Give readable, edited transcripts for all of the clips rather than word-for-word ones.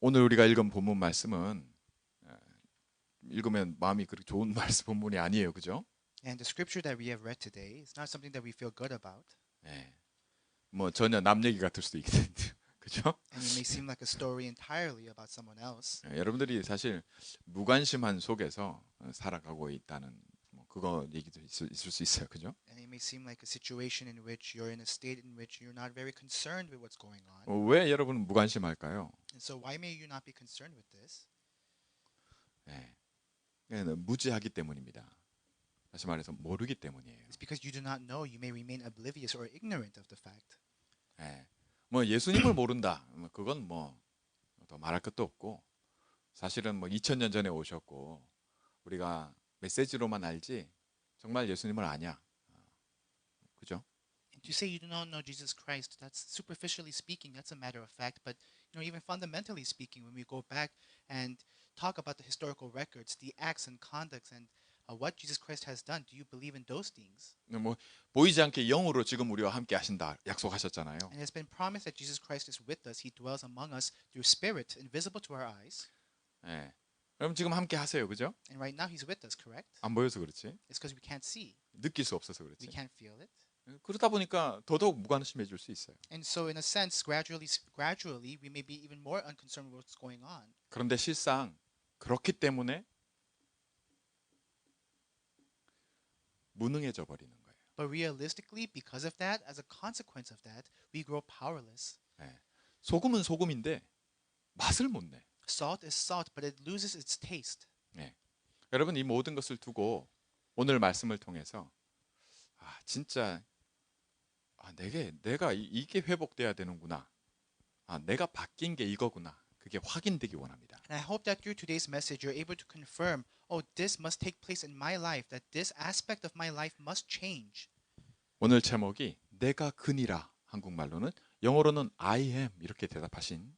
오늘 우리가 읽은 본문 말씀은 읽으면 마음이 그렇게 좋은 말씀 본문이 아니에요, 그죠? And the scripture that we have read today is not something that we feel good about. 예. 뭐 전혀 남 얘기 같을 수도 있겠는데, 그죠? And it may seem like a story entirely about someone else. 여러분들이 사실 무관심한 속에서 살아가고 있다는 그거 얘기도 있을 수 있어요, 그죠? And it may seem like a situation in which you're in a state in which you're not very concerned with what's going on. 왜 여러분은 무관심할까요? And so why may you not be concerned with this? 무지하기 때문입니다. 다시 말해서 모르기 때문이에요. It's because you do not know. You may remain oblivious or ignorant of the fact. 뭐 예수님을 모른다. 그건 뭐 더 말할 것도 없고 사실은 뭐 2000년 전에 오셨고 우리가 메시지로만 알지 정말 예수님을 아냐. 그죠? And to say you do not know Jesus Christ, that's superficially speaking, that's a matter of fact. But even fundamentally speaking, when we go back and talk about the historical records, the acts and conducts and what Jesus Christ has done, do you believe in those things? 뭐 보이지 않게 영으로 지금 우리와 함께 하신다 약속하셨잖아요. And it's been promised that Jesus Christ is with us. He dwells among us through spirit, invisible to our eyes. 그럼 지금 함께 하세요, 그죠? And right now he's with us, correct? 안 보여서 그렇지. It's because we can't see. 느낄 수 없어서 We 그렇지. can't feel it. 그러다 보니까 더더욱 무관심해질 수 있어요. And so in a sense, gradually, we may be even more unconcerned with what's going on. 그런데 실상 그렇기 때문에 무능해져 버리는 거예요. But realistically, because of that, as a consequence of that, we grow powerless. 소금은 소금인데 맛을 못 내. Salt is salt, but it loses its taste. 여러분 이 모든 것을 두고 오늘 말씀을 통해서 진짜 내가 이게 회복돼야 되는구나. 내가 바뀐 게 이거구나. 그게 확인되기 원합니다. And I hope that through today's message, you're able to confirm, this must take place in my life, that this aspect of my life must change. 오늘 제목이 내가 그니라. 한국말로는 영어로는 I am 이렇게 대답하신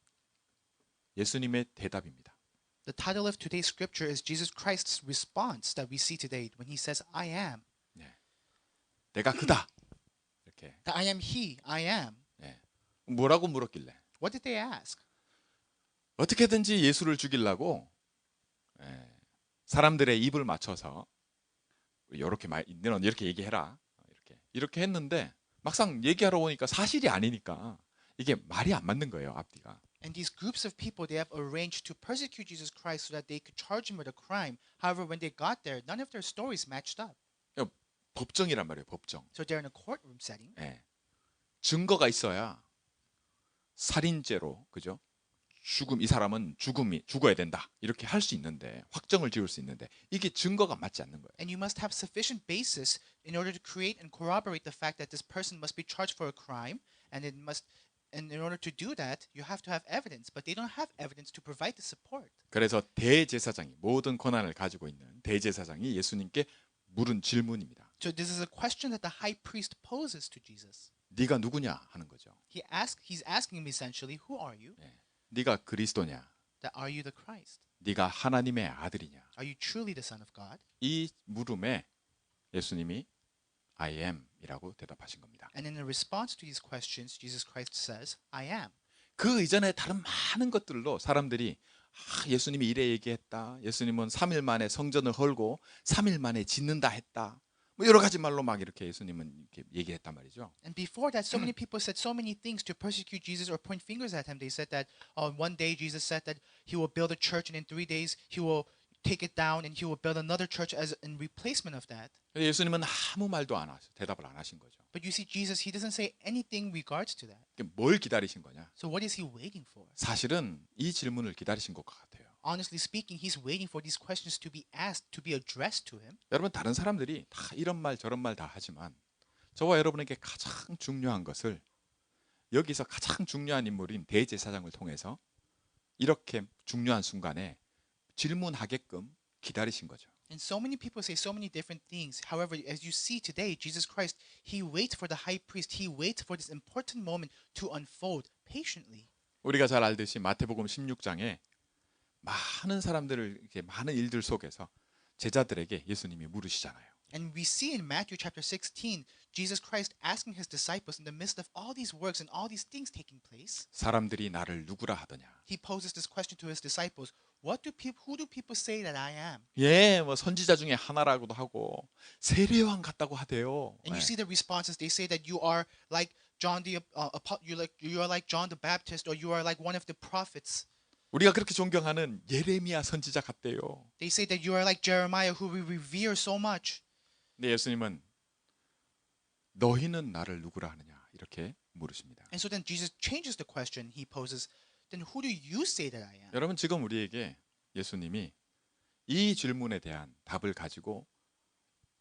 예수님의 대답입니다. The title of today's scripture is Jesus Christ's response that we see today when he says, I am. 내가 그다. 이렇게. That I am he, I am. 뭐라고 물었길래? What did they ask? 어떻게든지 예수를 죽이려고 사람들의 입을 맞춰서 너는 이렇게 얘기해라. 이렇게 했는데 막상 얘기하러 오니까 사실이 아니니까 이게 말이 안 맞는 거예요, 앞뒤가. And these groups of people, they have arranged to persecute Jesus Christ so that they could charge him with a crime. However, when they got there, none of their stories matched up. 법정이란 말이에요, 법정. So they're in a courtroom setting. 증거가 있어야 살인죄로, 그죠? 이 사람은 죽어야 된다. 이렇게 할 수 있는데, 확정을 지을 수 있는데, 이게 증거가 맞지 않는 거예요. And you must have sufficient basis in order to create and corroborate the fact that this person must be charged for a crime, and in order to do that, you have to have evidence, but they don't have evidence to provide the support. 그래서 대제사장이 모든 권한을 가지고 있는 대제사장이 예수님께 물은 질문입니다. So this is a question that the high priest poses to Jesus. 네가 누구냐 하는 거죠. He's asking him essentially, who are you? 네가 그리스도냐? That are you the Christ? 네가 하나님의 아들이냐? Are you truly the Son of God? 이 물음에 예수님이 I am이라고 대답하신 겁니다. And in response to these questions, Jesus Christ says, I am. 그 이전에 다른 많은 것들로 사람들이 예수님이 이래 얘기했다. 예수님은 3일 만에 성전을 헐고 3일 만에 짓는다 했다. 뭐 여러 가지 말로 막 이렇게 예수님은 이렇게 얘기했단 말이죠. And before that, so many people said so many things to persecute Jesus or point fingers at him. They said that one day Jesus said that he will build a church and in 3 days he will take it down and he will build another church as in replacement of that. 예수님은 아무 말도 안 하셔. 대답을 안 하신 거죠. But you see, Jesus, he doesn't say anything regards to that. 뭘 기다리신 거냐? So what is he waiting for? 사실은 이 질문을 기다리신 것 같아요. Honestly speaking, he's waiting for these questions to be asked, to be addressed to him. 여러분 다른 사람들이 다 이런 말 저런 말 다 하지만 저와 여러분에게 가장 중요한 것을 여기서 가장 중요한 인물인 대제사장을 통해서 이렇게 중요한 순간에 질문하게끔 기다리신 거죠. And so many people say so many different things. However, as you see today, Jesus Christ, he waits for the high priest. He waits for this important moment to unfold patiently. 우리가 잘 알듯이 마태복음 16장에 많은 사람들을 이렇게 많은 일들 속에서 제자들에게 예수님이 물으시잖아요. And we see in Matthew chapter 16, Jesus Christ asking his disciples in the midst of all these works and all these things taking place, 사람들이 나를 누구라 하더냐. he poses this question to his disciples. Who do people say that I am? 예, 뭐 선지자 중에 하나라고도 하고 세례요한 같다고 하대요. And you 예. see the responses. They say that you are like John the you are like John the Baptist, or you are like one of the prophets. 우리가 그렇게 존경하는 예레미야 선지자 같대요. They say that you are like Jeremiah, who we revere so much. 근데 예수님은 너희는 나를 누구라 하느냐 이렇게 물으십니다. And so then Jesus changes the question. He poses, then who do you say that I am? 여러분 지금 우리에게 예수님이 이 질문에 대한 답을 가지고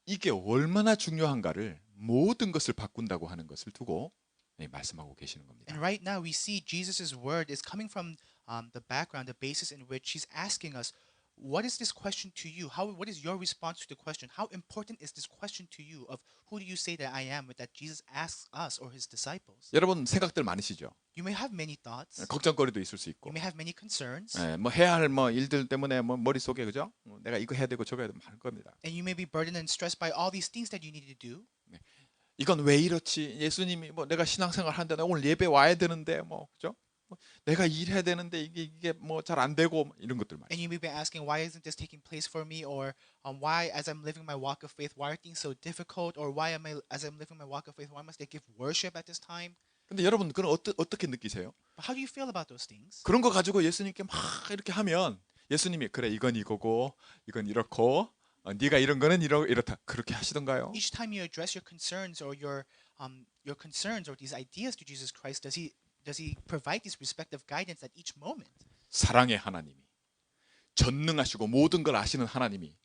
이게 얼마나 중요한가를 모든 것을 바꾼다고 하는 것을 두고 말씀하고 계시는 겁니다. And right now we see Jesus' word is coming from the background, the basis in which he's asking us, what is this question to you? What is your response to the question? How important is this question to you of who do you say that I am, that Jesus asks us or his disciples? 여러분 생각들 많으시죠? You may have many thoughts. 걱정거리도 있을 수 있고 You may have many concerns. 뭐 해야 할 뭐 일들 때문에 뭐 머릿속에 그죠? 내가 이거 해야 되고 저거 해야 되고 많을 겁니다. And you may be burdened and stressed by all these things that you need to do. 이건 왜 이렇지? 예수님이 뭐 내가 신앙생활 하는데 오늘 예배 와야 되는데 뭐 그죠? 내가 일해야 되는데 이게 뭐 잘 안 되고 이런 것들 말이에요. And you may be asking, why isn't this taking place for me? Or why, as I'm living my walk of faith, why are things so difficult? Or why as I'm living my walk of faith, why must I give worship at this time? 근데 여러분 그건 어떻게 느끼세요? But how do you feel about those things? 그런 거 가지고 예수님께 막 이렇게 하면 예수님이 그래 이건 이거고 이건 이렇고 네가 이런 거는 이렇다 그렇게 하시던가요? Each time you address your concerns or your concerns or these ideas to Jesus Christ, does he provide these respective guidance at each moment? 사랑의 하나님이 전능하시고 모든 걸 아시는 하나님이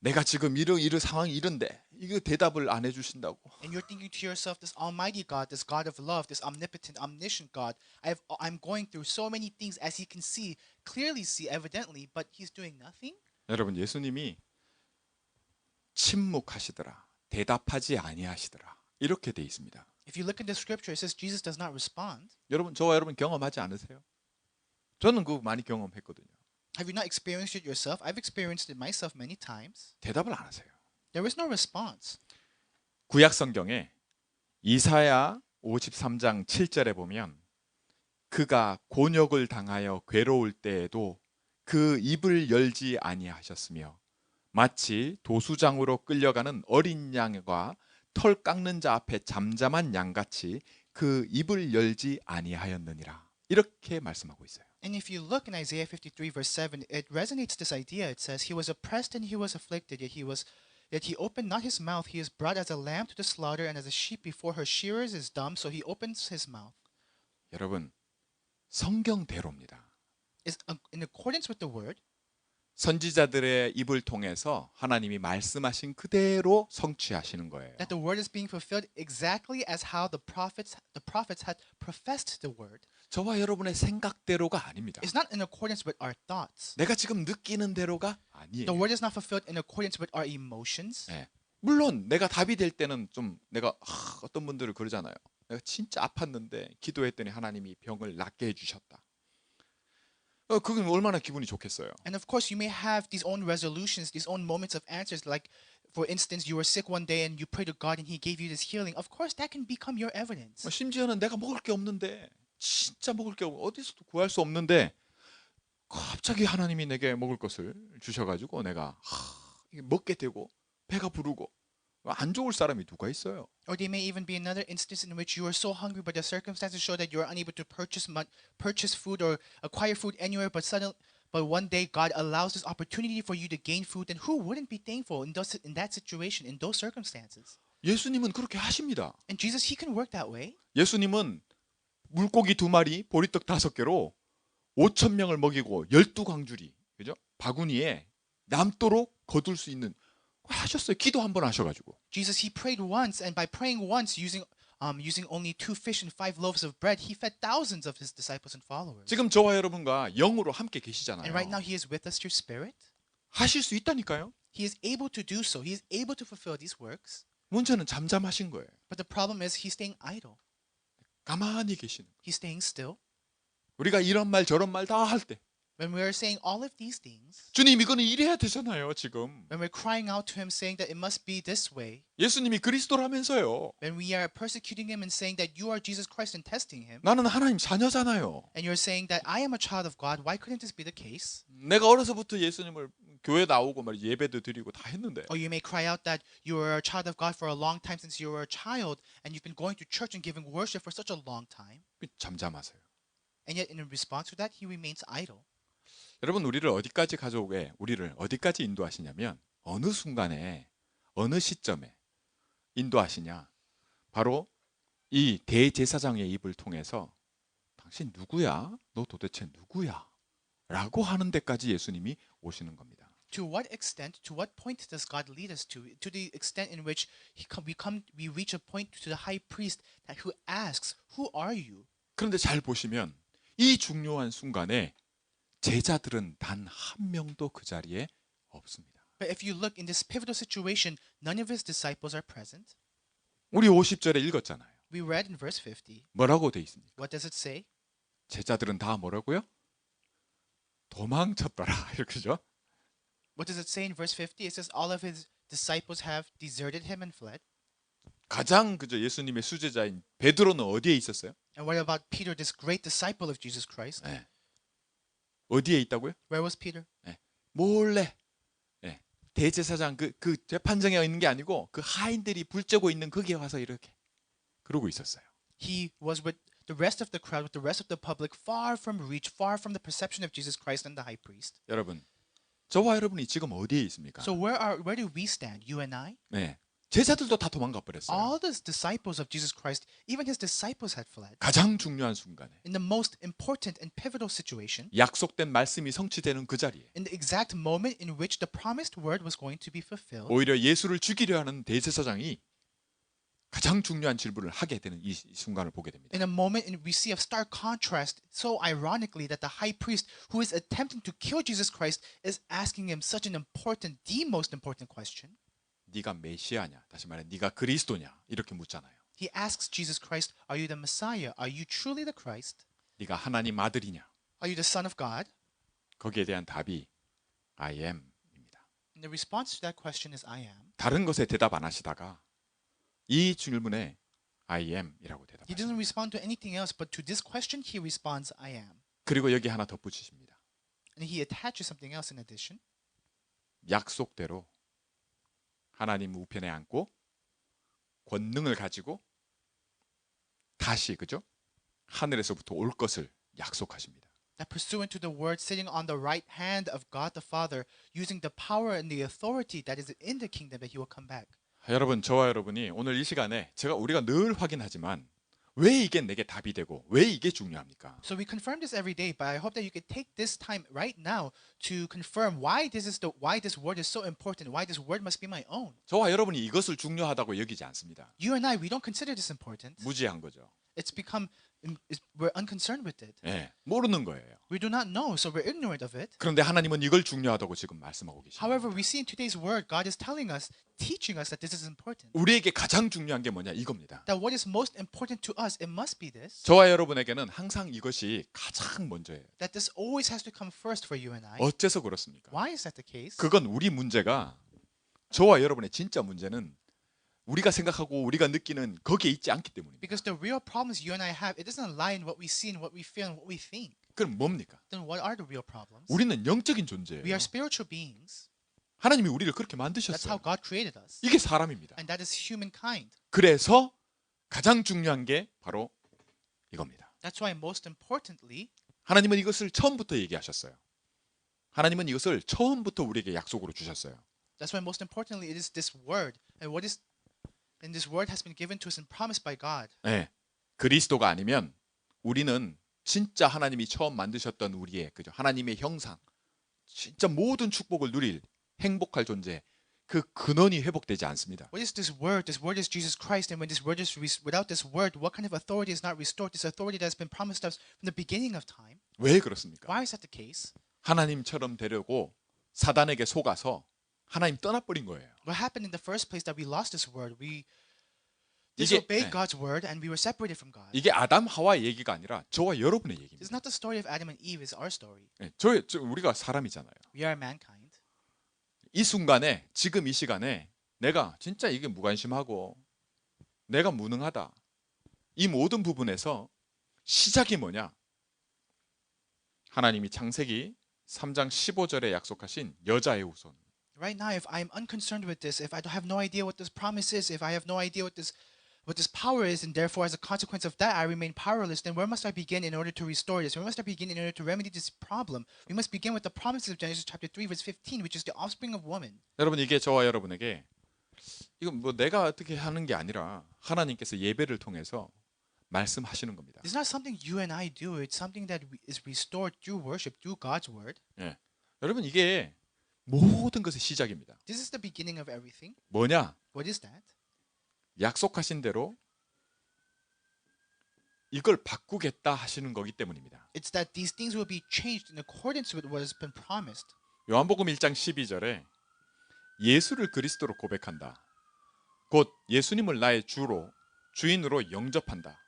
내가 지금 이런 상황이 이런데 이거 대답을 안 해주신다고. And you're thinking to yourself, this Almighty God, this God of love, this omnipotent, omniscient God, I'm going through so many things as He can see, clearly see, evidently, but He's doing nothing. 여러분 예수님이 침묵하시더라 대답하지 아니하시더라 이렇게 돼 있습니다. If you look in the scripture, it says Jesus does not respond. 여러분 저와 여러분 경험하지 않으세요? 저는 그거 많이 경험했거든요. Have you not experienced it yourself? I've experienced it myself many times. 대답을 안 하세요. There is no response. 구약 성경에 이사야 53장 7절에 보면 그가 곤욕을 당하여 괴로울 때에도 그 입을 열지 아니하셨으며 마치 도수장으로 끌려가는 어린 양과 털 깎는 자 앞에 잠잠한 양같이 그 입을 열지 아니하였느니라. 이렇게 말씀하고 있어요. And if you look in Isaiah 53 verse 7, it resonates this idea. It says, He was oppressed and He was afflicted, yet He opened not His mouth. He is brought as a lamb to the slaughter, and as a sheep before her shearers is dumb, so He opens His mouth. 여러분 성경대로입니다. Is in accordance with the word. 선지자들의 입을 통해서 하나님이 말씀하신 그대로 성취하시는 거예요. That the word is being fulfilled exactly as how the prophets had professed the word. 저와 여러분의 생각대로가 아닙니다. It's not in accordance with our thoughts. 내가 지금 느끼는 대로가 아니에요. The word is not fulfilled in accordance with our emotions. 네. 물론 내가 답이 될 때는 좀 내가 어떤 분들을 그러잖아요. 내가 진짜 아팠는데 기도했더니 하나님이 병을 낫게 해주셨다. 그건 얼마나 기분이 좋겠어요. And of course, you may have these own resolutions, these own moments of answers. Like, for instance, you were sick one day and you prayed to God and He gave you this healing. Of course, that can become your evidence. 심지어는 내가 먹을 게 없는데 진짜 먹을 게 어디서도 구할 수 없는데 갑자기 하나님이 내게 먹을 것을 주셔가지고 내가 먹게 되고 배가 부르고 안 좋을 사람이 누가 있어요? Or there may even be another instance in which you are so hungry, but the circumstances show that you are unable to purchase food or acquire food anywhere. But one day God allows this opportunity for you to gain food. Then who wouldn't be thankful in that situation, in those circumstances? 예수님은 그렇게 하십니다. And Jesus, He can work that way. 예수님은 물고기 2마리, 보리떡 5개로 5,000명을 먹이고 12광주리, 그죠? 바구니에 남도록 거둘 수 있는 하셨어요. 기도 한 번 하셔가지고. Jesus, He prayed once, and by praying once, using only 2 fish and 5 loaves of bread, He fed thousands of His disciples and followers. 지금 저와 여러분과 영으로 함께 And 계시잖아요. right now He is with us through Spirit. 하실 수 있다니까요. He is able to do so. He is able to fulfill these works. 문제는 잠잠하신 거예요. But the problem is He's staying idle. 가만히 계시는 거예요. He's staying still. 우리가 이런 말 저런 말 다 할 때 When we are saying all of these things, 주님 이거는 이래야 되잖아요, 지금. when we're crying out to him saying that it must be this way, 예수님이 그리스도라면서요. when we are persecuting him and saying that you are Jesus Christ and testing him, 나는 하나님 자녀잖아요. and you're saying that I am a child of God, why couldn't this be the case? 내가 어려서부터 예수님을 교회 나오고 말이지 예배도 드리고 다 했는데 Or you may cry out that you are a child of God for a long time since you were a child and you've been going to church and giving worship for such a long time. 잠잠하세요. And yet in response to that, he remains idle. 여러분 우리를 어디까지 가져오게 우리를 어디까지 인도하시냐면 어느 순간에 어느 시점에 인도하시냐 바로 이 대제사장의 입을 통해서 당신 누구야? 너 도대체 누구야? 라고 하는 데까지 예수님이 오시는 겁니다. To what extent, to what point does God lead us to? To the extent in which we reach a point to the high priest that who asks, "Who are you?" 그런데 잘 보시면 이 중요한 순간에 제자들은 단 한 명도 그 자리에 없습니다. But if you look in this pivotal situation, none of his disciples are present. 우리 50절에 읽었잖아요. We read in verse 50. 뭐라고 돼 있습니까? What does it say? 제자들은 다 뭐라고요? 도망쳤더라. 이렇게죠. What does it say in verse 50? It says all of his disciples have deserted him and fled. 가장 그저 예수님의 수제자인 베드로는 어디에 있었어요? And what about Peter, this great disciple of Jesus Christ? 네. 어디에 있다고요? Where was Peter? 몰래 대제사장 그 재판정에 있는 게 아니고 그 하인들이 불쬐고 있는 거기에 와서 이렇게 그러고 있었어요. He was with the rest of the crowd, with the rest of the public, far from reach, far from the perception of Jesus Christ and the high priest. 여러분, 저와 여러분이 지금 어디에 있습니까? So where do we stand, you and I? 네. 제자들도 다 도망가 버렸어요. All the disciples of Jesus Christ, even his disciples had fled. 가장 중요한 순간에 In the most important and pivotal situation, 약속된 말씀이 성취되는 그 자리에 in the exact moment in which the promised word was going to be fulfilled, 오히려 예수를 죽이려 하는 대제사장이 가장 중요한 질문을 하게 되는 이 순간을 보게 됩니다. in a moment in we see a stark contrast, so ironically that the high priest who is attempting to kill Jesus Christ is asking him such an important, the most important question. 네가 메시아냐? 다시 말해 네가 그리스도냐? 이렇게 묻잖아요. He asks Jesus Christ, "Are you the Messiah? Are you truly the Christ? 네가 하나님 아들이냐? Are you the Son of God?" 거기에 대한 답이 I am입니다. And the response to that question is I am. 다른 것에 대답 안 하시다가 이 질문에 I am이라고 He doesn't 대답하십니다. respond to anything else, but to this question he responds I am. 그리고 여기 하나 덧붙이십니다. And he attaches something else in addition. 약속대로 하나님 우편에 앉고 권능을 가지고 다시 그죠? 하늘에서부터 올 것을 약속하십니다. That pursuant to the word sitting on the right hand of God the Father, using the power and the authority that is in the kingdom, that he will come back. 여러분, 저와 여러분이 오늘 이 시간에 우리가 늘 확인하지만 왜 이게 내게 답이 되고 왜 이게 중요합니까? So we confirm this every day, but I hope that you can take this time right now to confirm why this word is so important, why this word must be my own. 저와 여러분이 이것을 중요하다고 여기지 않습니다. You and I, we don't consider this important. 무지한 거죠. We're unconcerned with it. 예, 모르는 거예요. We do not know, so we're ignorant of it. 그런데 하나님은 이걸 중요하다고 지금 말씀하고 계십니다. However, we see in today's word, God is telling us, teaching us that this is important. 우리에게 가장 중요한 게 뭐냐 이겁니다. That what is most important to us, it must be this. 저와 여러분에게는 항상 이것이 가장 먼저예요. That this always has to come first for you and I. 어째서 그렇습니까? Why is that the case? 그건 우리 문제가 저와 여러분의 진짜 문제는 우리가 생각하고 우리가 느끼는 거기에 있지 않기 때문입니다. Because the real problems you and I have, it doesn't lie in what we see and what we feel and what we think. 그럼 뭡니까? Then what are the real problems? 우리는 영적인 We 존재예요. are spiritual beings. 하나님이 우리를 그렇게 That's 만드셨어요. how God created us. 이게 사람입니다. And that is humankind. 그래서 가장 중요한 게 바로 이겁니다. That's why most importantly, 하나님은 이것을 처음부터 얘기하셨어요. 하나님은 이것을 처음부터 우리에게 약속으로 주셨어요. that's why most importantly, it is this word. And this word has been given to us and promised by God. 네, 그리스도가 아니면 우리는 진짜 하나님이 처음 만드셨던 우리의 그죠? 하나님의 형상, 진짜 모든 축복을 누릴 행복할 존재, 그 근원이 회복되지 않습니다. What is this word? This word is Jesus Christ. And when this word is without this word, what kind of authority is not restored? This authority that has been promised us from the beginning of time. 왜 그렇습니까? Why is that the case? 하나님처럼 되려고 사단에게 속아서 하나님 떠나버린 거예요. What happened in the first place that we lost this word? disobeyed 네. God's word, and we were separated from God. 이게 아담 하와의 얘기가 아니라 저와 여러분의 This is 얘기입니다. not the story of Adam and Eve, it's our story. 네, 우리가 사람이잖아요. We are mankind. 이 순간에 지금 이 시간에 내가 진짜 이게 무관심하고 내가 무능하다. 이 모든 부분에서 시작이 뭐냐? 하나님이 창세기 3장 15절에 약속하신 여자의 후손. Right now, if I'm unconcerned with this, if I don't have no idea what this promise is, if I have no idea what this power is, and therefore as a consequence of that I remain powerless, then where must I begin in order to restore this? Where must I begin in order to remedy this problem? We must begin with the promises of Genesis chapter 3 verse 15, which is the offspring of woman. 여러분 이게 저와 여러분에게 이건 뭐 내가 어떻게 하는 게 아니라 하나님께서 예배를 통해서 말씀하시는 겁니다. It's not something you and I do. It's something that is restored through worship, through God's word. 예. 여러분 이게 모든 것의 시작입니다. This is the beginning of everything. 뭐냐? What is that? 약속하신 대로 이걸 바꾸겠다 하시는 거기 때문입니다. It's that these things will be changed in accordance with what has been promised. 요한복음 1장 12절에 예수를 그리스도로 고백한다. 곧 예수님을 나의 주인으로 영접한다.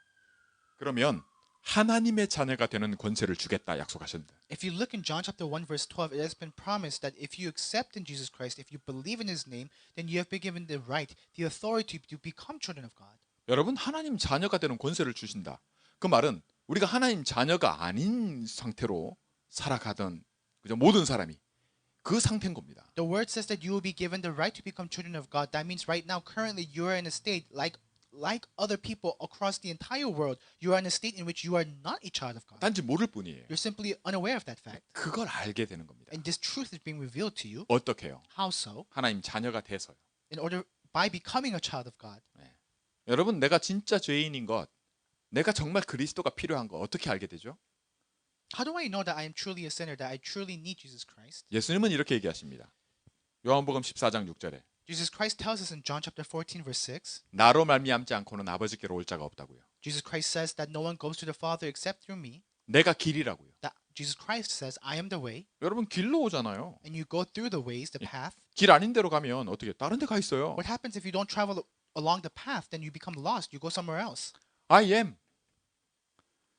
그러면 하나님의 자녀가 되는 권세를 주겠다 약속하셨다. If you look in John chapter 1 verse 12, it has been promised that if you accept in Jesus Christ, if you believe in his name, then you have been given the right, the authority to become children of God. 여러분 하나님 자녀가 되는 권세를 주신다. 그 말은 우리가 하나님 자녀가 아닌 상태로 살아가던 그죠? 모든 사람이 그 상태인 겁니다. The word says that you will be given the right to become children of God. That means right now, currently, you are in a state like other people across the entire world. You are in a state in which you are not a child of God. 단지 모를 뿐이에요. You're simply unaware of that fact. 그걸 알게 되는 겁니다. And this truth is being revealed to you. 어떻게 해요? How so? 하나님 자녀가 돼서요. In order by becoming a child of God. 여러분 내가 진짜 죄인인 것, 내가 정말 그리스도가 필요한 거 어떻게 알게 되죠? How do I know that I am truly a sinner, that I truly need Jesus Christ? 예수님은 이렇게 얘기하십니다. 요한복음 14장 6절에 Jesus Christ tells us in John chapter 14 verse 6. 나로 말미암지 않고는 아버지께로 올 자가 없다고요. Jesus Christ says that no one goes to the Father except through me. 내가 길이라고요. That Jesus Christ says, I am the way. 여러분 길로 오잖아요. And you go through the ways, the path. 길 아닌 데로 가면 어떻게 다른 데 가 있어요. What happens if you don't travel along the path? Then you become lost. You go somewhere else. I am.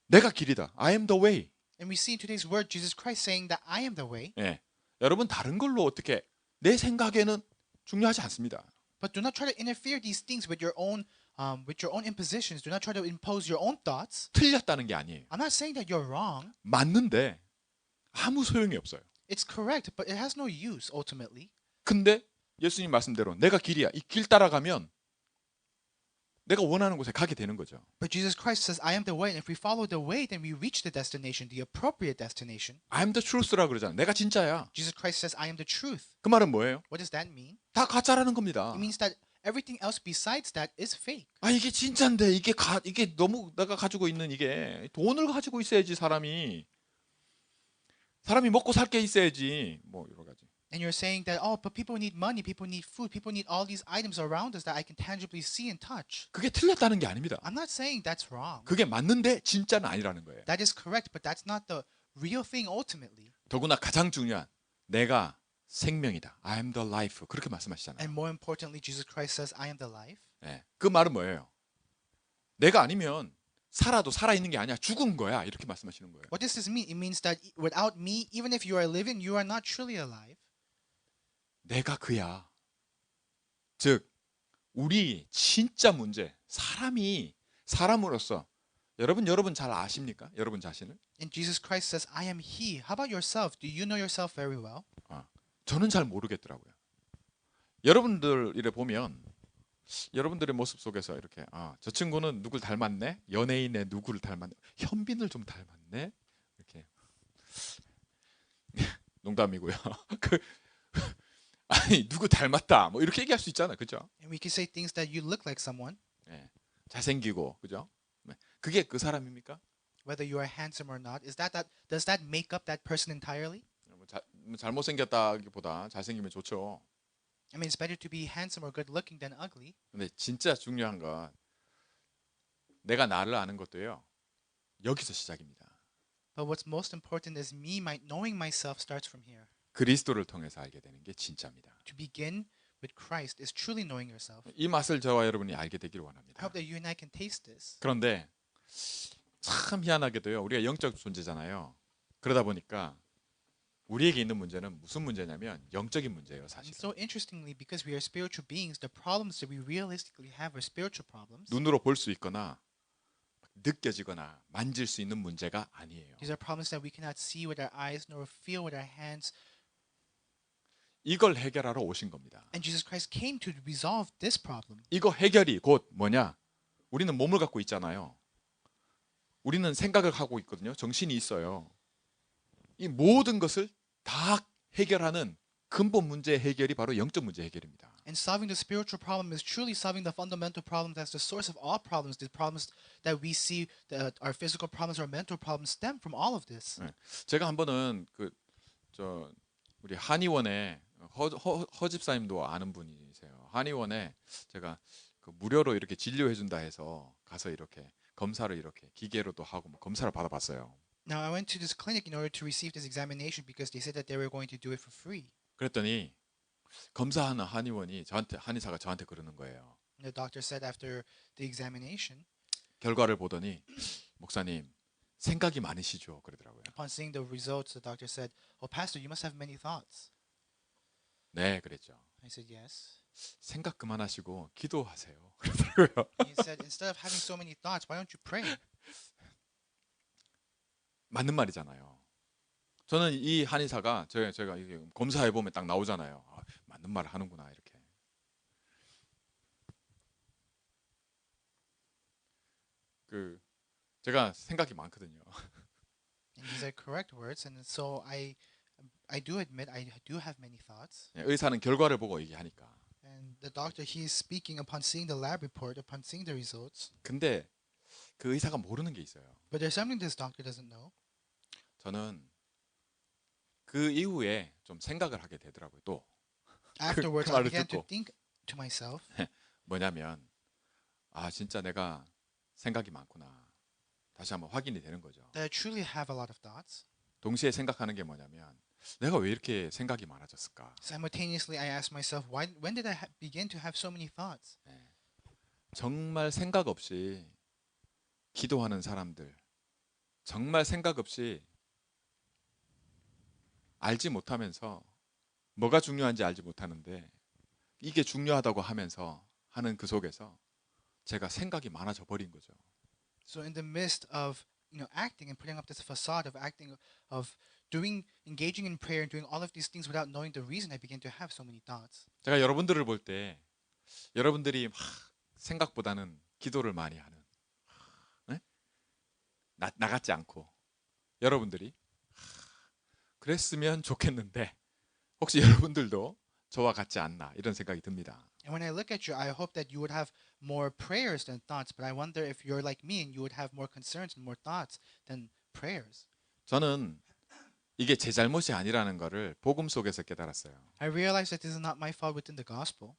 내가 길이다. I am the way. And we see in today's word Jesus Christ saying that I am the way. 예. 여러분 다른 걸로 어떻게 내 생각에는 중요하지 않습니다. But do not try to interfere these things with your own impositions. Do not try to impose your own thoughts. 틀렸다는 게 아니에요. I'm not saying that you're wrong. 맞는데 아무 소용이 없어요. It's correct, but it has no use ultimately. 근데 예수님 말씀대로 내가 길이야. 이 길 따라가면 내가 원하는 곳에 가게 되는 거죠. But Jesus Christ says, I am the way. And if we follow the way, then we reach the destination, the appropriate destination. I am the truth라 그러잖아. 내가 진짜야. Jesus Christ says, I am the truth. 그 말은 뭐예요? What does that mean? 다 가짜라는 겁니다. It means that everything else besides that is fake. 아 이게 진짜인데 이게 너무 내가 가지고 있는 이게 돈을 가지고 있어야지 사람이 먹고 살 게 있어야지 뭐 여러 가지. And you're saying that, oh, but people need money, people need food, people need all these items around us that I can tangibly see and touch. 그게 틀렸다는 게 아닙니다. I'm not saying that's wrong. 그게 맞는데 진짜는 아니라는 거예요. That is correct, but that's not the real thing ultimately. 더구나 가장 중요한 내가 생명이다. I am the life. 그렇게 말씀하시잖아요. And more importantly, Jesus Christ says, I am the life. 네. 그 말은 뭐예요? 내가 아니면 살아도 살아있는 게 아니야. 죽은 거야. 이렇게 말씀하시는 거예요. What does this mean? It means that without me, even if you are living, you are not truly alive. 내가 그야. 즉 우리 진짜 문제 사람으로서 여러분 잘 아십니까? 여러분 자신을? And Jesus Christ says, I am He. How about yourself? Do you know yourself very well? 저는 잘 모르겠더라고요. 여러분들 이래 보면 여러분들의 모습 속에서 이렇게 저 친구는 누굴 닮았네? 연예인의 누구를 닮았네? 현빈을 좀 닮았네? 이렇게 농담이고요. 아니 누구 닮았다 뭐 이렇게 얘기할 수 있잖아요, 그죠? And we can say things that you look like someone, 네, 잘생기고 그죠? 네. 그게 그 사람입니까? whether you are handsome or not. Does that make up that person entirely? 잘못생겼다기보다 잘생기면 좋죠. I mean, it's better to be handsome or good looking than ugly. 근데 진짜 중요한 건 내가 나를 아는 것도요. 여기서 시작입니다. But what's most important is knowing myself starts from here. 그리스도를 통해서 알게 되는 게 진짜입니다. To begin with Christ is truly knowing yourself. 이 맛을 저와 여러분이 알게 되기를 I 원합니다. hope that you and I can taste this. 그런데 참 희한하게도요. 우리가 영적 존재잖아요. 그러다 보니까 우리에게 있는 문제는 무슨 문제냐면 영적인 문제예요, And 사실. so interestingly, because we are spiritual beings, the problems that we realistically have are spiritual problems. 눈으로 볼 수 있거나 느껴지거나 만질 수 있는 문제가 아니에요. These are problems that we cannot see with our eyes nor feel with our hands. 이걸 해결하러 오신 겁니다. And Jesus Christ came to resolve this problem. 이거 해결이 곧 뭐냐? 우리는 몸을 갖고 있잖아요. 우리는 생각을 하고 있거든요. 정신이 있어요. 이 모든 것을 다 해결하는 근본 문제 해결이 바로 영적 문제 해결입니다. And solving the spiritual problem is truly solving the fundamental problem that's the source of all problems. The problems that we see, our physical problems, our mental problems stem from all of this. 네. 제가 한 번은 우리 한의원에 허 집사님도 아는 분이세요. 한의원에 제가 그 무료로 이렇게 진료해 준다 해서 가서 이렇게 검사를 이렇게 기계로도 하고 뭐 검사를 받아봤어요. Now, I went to this clinic in order to receive this examination because they said that they were going to do it for free. 그랬더니 검사하는 한의사가 저한테 그러는 거예요. And the doctor said after the examination, 결과를 보더니 목사님 생각이 많으시죠? 그러더라고요. upon seeing the results, the doctor said, "Oh, Pastor, you must have many thoughts." 네, 그랬죠. I said, "Yes." 생각 그만하시고 기도하세요. 그러더라고요. And he said, "Instead of having so many thoughts, why don't you pray?" 맞는 말이잖아요. 저는 이 한의사가 제가 이게 검사해 보면 딱 나오잖아요. 아, 맞는 말을 하는구나 이렇게. 제가 생각이 많거든요. And these are correct words, and so I do admit I do have many thoughts. 의사는 결과를 보고 얘기하니까. And the doctor, he is speaking upon seeing the lab report, upon seeing the results. 근데 그 의사가 모르는 게 있어요. But there's something this doctor doesn't know. 저는 그 이후에 좀 생각을 하게 되더라고요. 또 Afterwards, 그 I 말을 began to 듣고. think to myself, 뭐냐면 아 진짜 내가 생각이 많구나. 다시 한번 확인이 되는 거죠. that I truly have a lot of thoughts. 동시에 생각하는 게 뭐냐면 내가 왜 이렇게 생각이 많아졌을까? Simultaneously, I asked myself, when did I begin to have so many thoughts? 정말 생각 없이 기도하는 사람들, 정말 생각 없이 알지 못하면서 뭐가 중요한지 알지 못하는데 이게 중요하다고 하면서 하는 그 속에서 제가 생각이 많아져 버린 거죠. So in the midst of acting and putting up this facade of acting of engaging in prayer and doing all of these things without knowing the reason, I began to have so many thoughts. 제가 여러분들을 볼 때 여러분들이 막 생각보다는 기도를 많이 하는 네? 나 같지 않고 여러분들이 그랬으면 좋겠는데 혹시 여러분들도 저와 같지 않나 이런 생각이 듭니다. And when I look at you, I hope that you would have more prayers than thoughts, but I wonder if you're like me and you would have more concerns and more thoughts than prayers. 저는 이게 제 잘못이 아니라는 것을 복음 속에서 깨달았어요. I realize that this is not my fault within the gospel.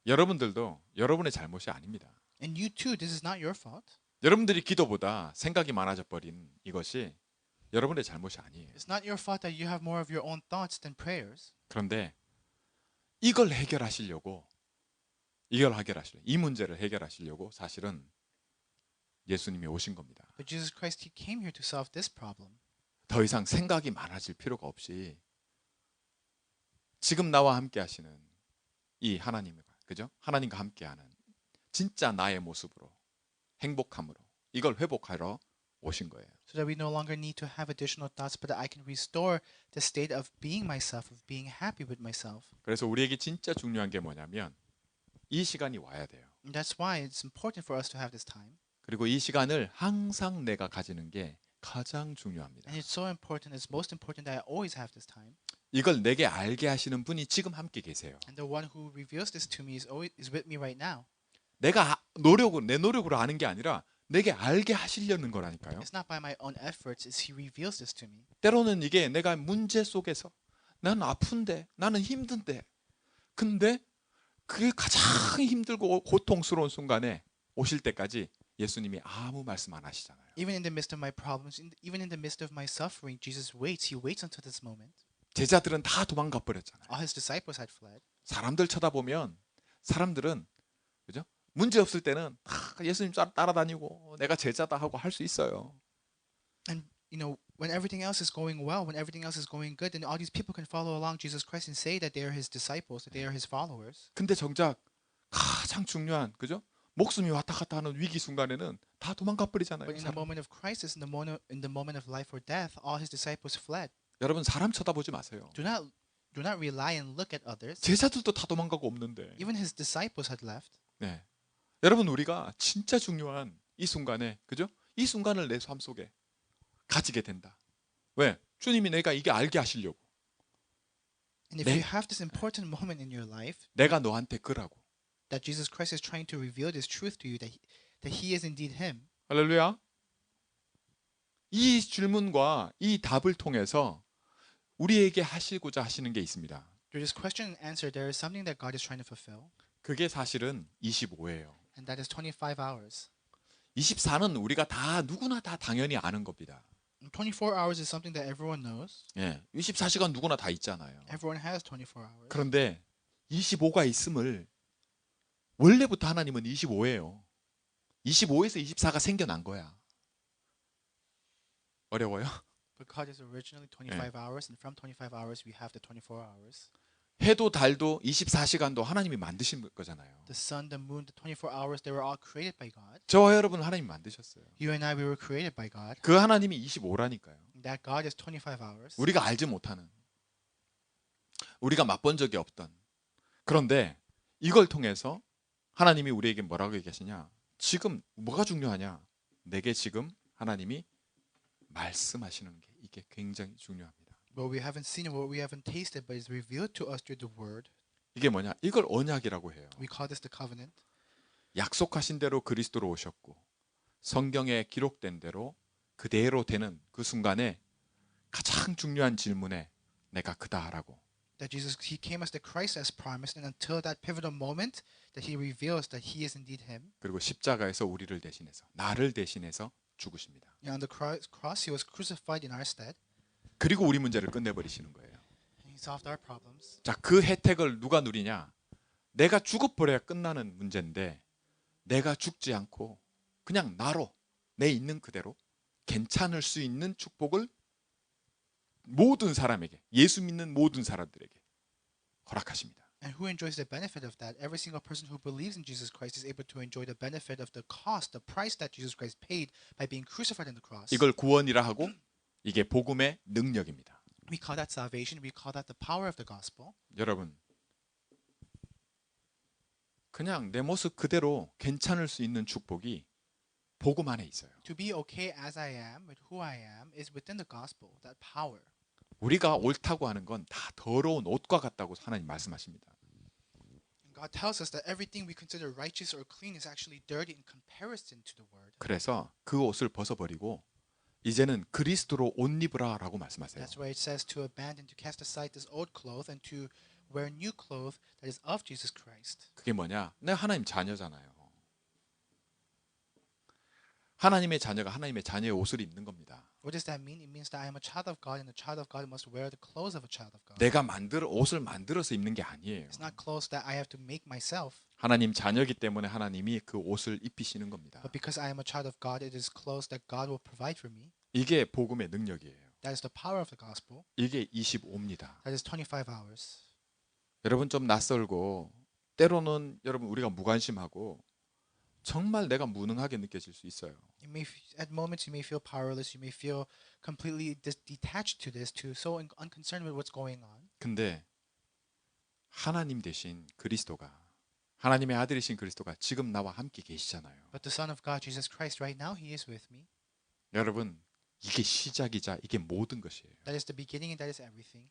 여러분들도 여러분의 잘못이 아닙니다. And you too, this is not your fault. 여러분들이 기도보다 생각이 많아져 버린 이것이 여러분의 잘못이 아니에요. It's not your fault that you have more of your own thoughts than prayers. 그런데 이걸 해결하시려고 이 문제를 해결하시려고 사실은 예수님이 오신 겁니다. But Jesus Christ, He came here to solve this problem. 더 이상 생각이 많아질 필요가 없이 지금 나와 함께 하시는 이 하나님과 그죠? 하나님과 함께하는 진짜 나의 모습으로 행복함으로 이걸 회복하러 오신 거예요. So that we no longer need to have additional thoughts, but that I can restore the state of being myself, of being happy with myself. 그래서 우리에게 진짜 중요한 게 뭐냐면 이 시간이 와야 돼요. And that's why it's important for us to have this time. 그리고 이 시간을 항상 내가 가지는 게 가장 중요합니다. And it's so important, it's most important that I always have this time. 이걸 내게 알게 하시는 분이 지금 함께 계세요. And the one who reveals this to me is with me right now. 내가 내 노력으로 아는 게 아니라 내게 알게 하시려는 거라니까요. It's not by my own efforts, it's He reveals this to me. 때로는 이게 내가 문제 속에서 나는 아픈데 나는 힘든데 근데 그게 가장 힘들고 고통스러운 순간에 오실 때까지 예수님이 아무 말씀 안 하시잖아요. Even in the midst of my problems, even in the midst of my suffering, Jesus waits. He waits until this moment. 제자들은 다 도망가 버렸잖아요. All His disciples had fled. 사람들 쳐다보면 사람들은 그죠? 문제 없을 때는 예수님 따라다니고 내가 제자다 하고 할 수 있어요. And when everything else is going well, when everything else is going good, then all these people can follow along Jesus Christ and say that they are his disciples, that they are his followers. 근데 정작 가장 중요한 그죠? 목숨이 왔다 갔다 하는 위기 순간에는 다 도망가 버리잖아요. But in the 사람. moment of crisis, in the moment of life or death, all his disciples fled. 여러분 사람 쳐다보지 마세요. Do not rely and look at others. 제자들도 다 도망가고 없는데. Even his disciples had left. 네. 여러분 우리가 진짜 중요한 이 순간에 그죠? 이 순간을 내 삶 속에 가지게 된다. 왜? 주님이 내가 이게 알게 하시려고. And if 네. you have this important moment in your life, 내가 너한테 그라고. that Jesus Christ is trying to reveal this truth to you, that he is indeed him. 할렐루야. 이 질문과 이 답을 통해서 우리에게 하시고자 하시는 게 있습니다. Through this question and answer, there is something that God is trying to fulfill, 그게 사실은 25예요. and that is 25 hours. 24는 우리가 다 누구나 다 당연히 아는 겁니다. And 24 hours is something that everyone knows. 예, 24시간 누구나 다 있잖아요. Everyone has 24 hours. 그런데 25가 있음을 원래부터 하나님은 25예요. 25에서 24가 생겨난 거야. 어려워요? But God is originally 25 hours, and from 25 hours we have the 24 hours. 해도 달도 24시간도 하나님이 만드신 거잖아요. The sun, the moon, the 24 hours, they were all created by God. 저와 여러분 하나님이 만드셨어요. You and I, we were created by God. 그 하나님이 25라니까요. That God is 25 hours. 우리가 알지 못하는, 우리가 맛본 적이 없던. 그런데 이걸 통해서 하나님이 우리에게 뭐라고 얘기하시냐? 지금 뭐가 중요하냐? 내게 지금 하나님이 말씀하시는 게 이게 굉장히 중요합니다. What we haven't seen and what we haven't tasted, but is revealed to us through the Word. 이게 뭐냐? 이걸 언약이라고 해요. We call this the covenant. 약속하신 대로 그리스도로 오셨고 성경에 기록된 대로 그대로 되는 그 순간에 가장 중요한 질문에 내가 그다라고. That Jesus, he came as the Christ as promised, and until that pivotal moment, that he reveals that he is indeed him. 그리고 십자가에서 우리를 대신해서 나를 대신해서 죽으십니다. And on the cross, he was crucified in our stead, 그리고 우리 문제를 끝내버리시는 거예요. and he solved our problems. 자, 그 혜택을 누가 누리냐? 내가 죽어버려야 끝나는 문제인데 내가 죽지 않고 그냥 나로 내 있는 그대로 괜찮을 수 있는 축복을 모든 사람에게, 예수 믿는 모든 사람들에게 허락하십니다. And who enjoys the benefit of that? Every single person who believes in Jesus Christ is able to enjoy the benefit of the cost, the price that Jesus Christ paid by being crucified on the cross. 이걸 구원이라 하고 이게 복음의 능력입니다. We call that salvation. We call that the power of the gospel. 여러분, 그냥 내 모습 그대로 괜찮을 수 있는 축복이 복음 안에 있어요. To be okay as I am, with who I am, is within the gospel, that power. 우리가 옳다고 하는 건 다 더러운 옷과 같다고 하나님 말씀하십니다. And God tells us that everything we consider righteous or clean is actually dirty in comparison to the word. 그래서 그 옷을 벗어버리고 이제는 그리스도로 옷 입으라라고 말씀하세요. That's why it says to abandon, to cast aside this old cloth and to wear new cloth that is of Jesus Christ. 그게 뭐냐? 내가 하나님 자녀잖아요. 하나님의 자녀가 하나님의 자녀의 옷을 입는 겁니다. What does that mean? It means that I am a child of God, and the child of God must wear the clothes of a child of God. 내가 옷을 만들어서 입는 게 아니에요. It's not clothes that I have to make myself, 하나님 자녀이기 때문에 하나님이 그 옷을 입히시는 겁니다. but because I am a child of God, it is clothes that God will provide for me. 이게 복음의 능력이에요. That is the power of the gospel. 이게 25입니다. That is 25 hours. 여러분 좀 낯설고 때로는 여러분 우리가 무관심하고 정말 내가 무능하게 느껴질 수 있어요. At moments you may feel powerless. You may feel completely detached to this, to so unconcerned with what's going on. 근데 하나님 대신 그리스도가 하나님의 아들이신 그리스도가 지금 나와 함께 계시잖아요. But the Son of God, Jesus Christ, right now He is with me. 여러분 이게 시작이자 이게 모든 것이에요. That is the beginning and that is everything.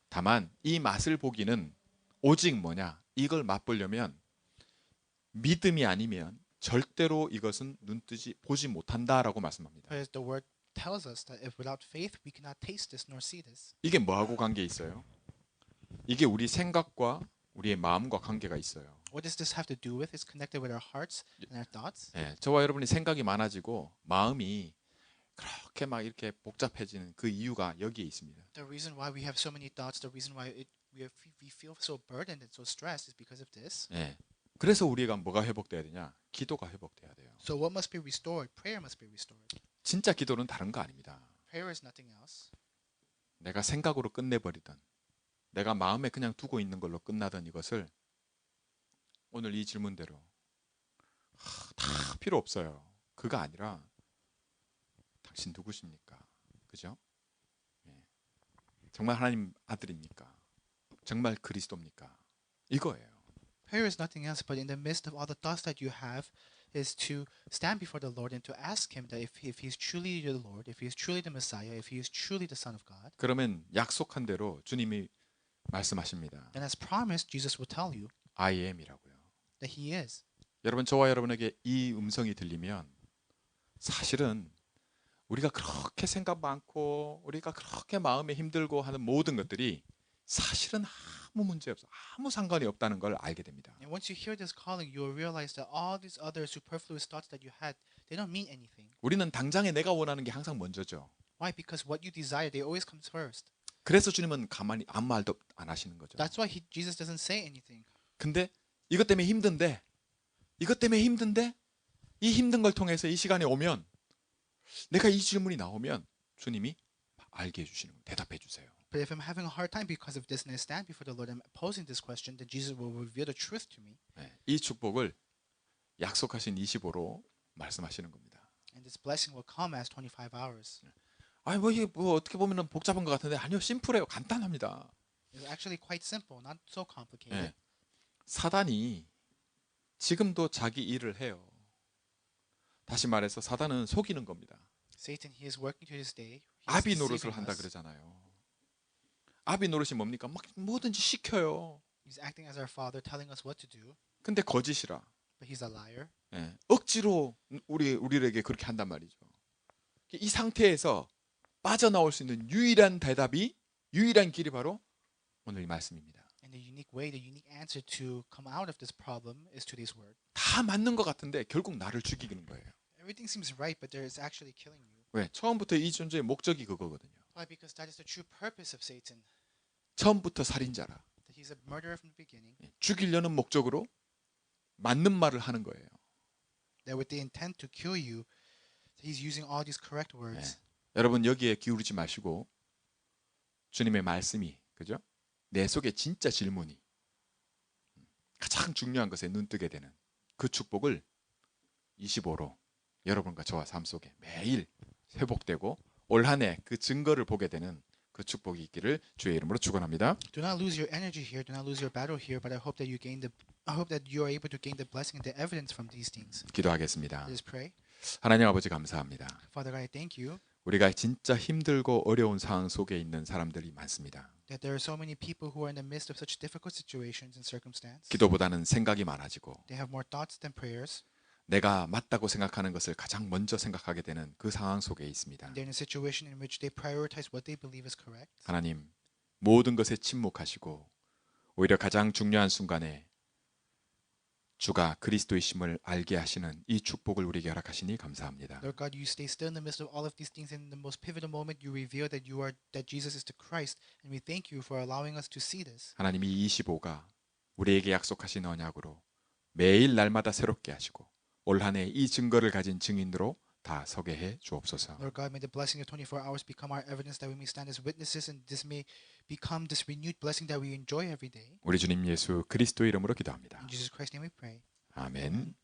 다만 이 맛을 보기는 오직 뭐냐? 이걸 맛보려면 믿음이 아니면 절대로 이것은 눈뜨지 보지 못한다라고 말씀합니다. Because the word tells us that if without faith we cannot taste this nor see this. 이게 뭐하고 관계 있어요? 이게 우리 생각과 우리의 마음과 관계가 있어요. What does this have to do with? It's connected with our hearts and our thoughts. 예, 저와 여러분이 생각이 많아지고 마음이 그렇게 막 이렇게 복잡해지는 그 이유가 여기에 있습니다. The reason why we have so many thoughts, the reason why we feel so burdened and so stressed is because of this. 예. 그래서 우리가 뭐가 회복돼야 되냐? 기도가 회복돼야 돼요. So what must be restored? Prayer must be restored. 진짜 기도는 다른 거 아닙니다. Prayer is nothing else. 내가 생각으로 끝내버리던, 내가 마음에 그냥 두고 있는 걸로 끝나던 이것을 오늘 이 질문대로 다 필요 없어요. 그거 아니라 당신 누구십니까? 그죠? 예. 정말 하나님 아들입니까? 정말 그리스도입니까? 이거예요. Prayer is nothing else, but in the midst of all the thoughts that you have, is to stand before the Lord and to ask Him that if He is truly the Lord, if He is truly the Messiah, if He is truly the Son of God, 그러면 약속한 대로 주님이 말씀하십니다. then as promised, Jesus will tell you I am이라고요. that He is. 여러분, 저와 여러분에게 이 음성이 들리면 사실은 우리가 그렇게 생각 많고 우리가 그렇게 마음에 힘들고 하는 모든 것들이 사실은 아무 문제 없어, 아무 상관이 없다는 걸 알게 됩니다. And once you hear this calling, you will realize that all these other superfluous thoughts that you had, they don't mean anything. 우리는 당장에 내가 원하는 게 항상 먼저죠. Why? Because what you desire, they always comes first. 그래서 주님은 가만히 아무 말도 안 하시는 거죠. That's why Jesus doesn't say anything. 근데 이것 때문에 힘든데 이 힘든 걸 통해서 이 시간에 오면, 내가 이 질문이 나오면 주님이 알게 해주시는 거예요. 대답해 주세요. But if I'm having a hard time because of this and I stand before the Lord and I'm posing this question, then Jesus will reveal the truth to me. 네, 이 축복을 약속하신 25로 말씀하시는 겁니다. And this blessing will come as 25 hours. 아니 뭐 이게 뭐 어떻게 보면은 복잡한 것 같은데 아니요, 심플해요. 간단합니다. It's actually quite simple, not so complicated. 네, 사단이 지금도 자기 일을 해요. 다시 말해서 사단은 속이는 겁니다. Satan, he is working to this day. He is 아비 deceiving 노릇을 한다 us. 그러잖아요. 아비 노릇이 뭡니까? 막 뭐든지 시켜요. He's acting as our father, telling us what to do, 근데 거짓이라. but he's a liar. 예, 억지로 우리에게 그렇게 한단 말이죠. 이 상태에서 빠져나올 수 있는 유일한 대답이, 유일한 길이 바로 오늘 이 말씀입니다. And the unique way, the unique answer to come out of this problem is to this word. 다 맞는 것 같은데 결국 나를 죽이는 거예요. Everything seems right, but there is actually killing you. 왜? 처음부터 이 존재의 목적이 그거거든요. Why? Because that is the true purpose of Satan. 처음부터 살인자라. That he's a murderer from the beginning. 예, 죽이려는 목적으로 맞는 말을 하는 거예요. That with the intent to kill you, he's using all these correct 예, words. 여러분 여기에 기울이지 마시고 주님의 말씀이, 그죠? 내 속에 진짜 질문이, 가장 중요한 것에 눈뜨게 되는 그 축복을 25로 여러분과 저와 삶 속에 매일 회복되고 올 한 해 그 증거를 보게 되는 그 축복이 있기를 주의 이름으로 축원합니다. Do not lose your energy here. Do not lose your battle here. But I hope that you are able to gain the blessing and the evidence from these things. 기도하겠습니다. Let us pray. 하나님 아버지 감사합니다. Father God, I thank you 우리가 진짜 힘들고 어려운 상황 속에 있는 사람들이 많습니다. that there are so many people who are in the midst of such difficult situations and circumstances. 기도보다는 생각이 많아지고 They have more thoughts than prayers. 내가 맞다고 생각하는 것을 가장 먼저 생각하게 되는 그 상황 속에 있습니다. They're in a situation in which they prioritize what they believe is correct. 하나님, 모든 것에 침묵하시고 오히려 가장 중요한 순간에 주가 그리스도이심을 알게 하시는 이 축복을 우리에게 허락하시니 감사합니다. Lord God, you stay still in the midst of all of these things. And in the most pivotal moment, you reveal that Jesus is the Christ, and we thank you for allowing us to see this. 하나님, 이 25가 우리에게 약속하신 언약으로 매일 날마다 새롭게 하시고 올 한 해 이 증거를 가진 증인으로 다 서게 해 주옵소서. Lord God, may the blessing of 24 hours become our evidence that we may stand as witnesses, and this may become this renewed blessing that we enjoy every day. 우리 주님 예수 그리스도 이름으로 기도합니다. In Jesus Christ's name we pray. 아멘.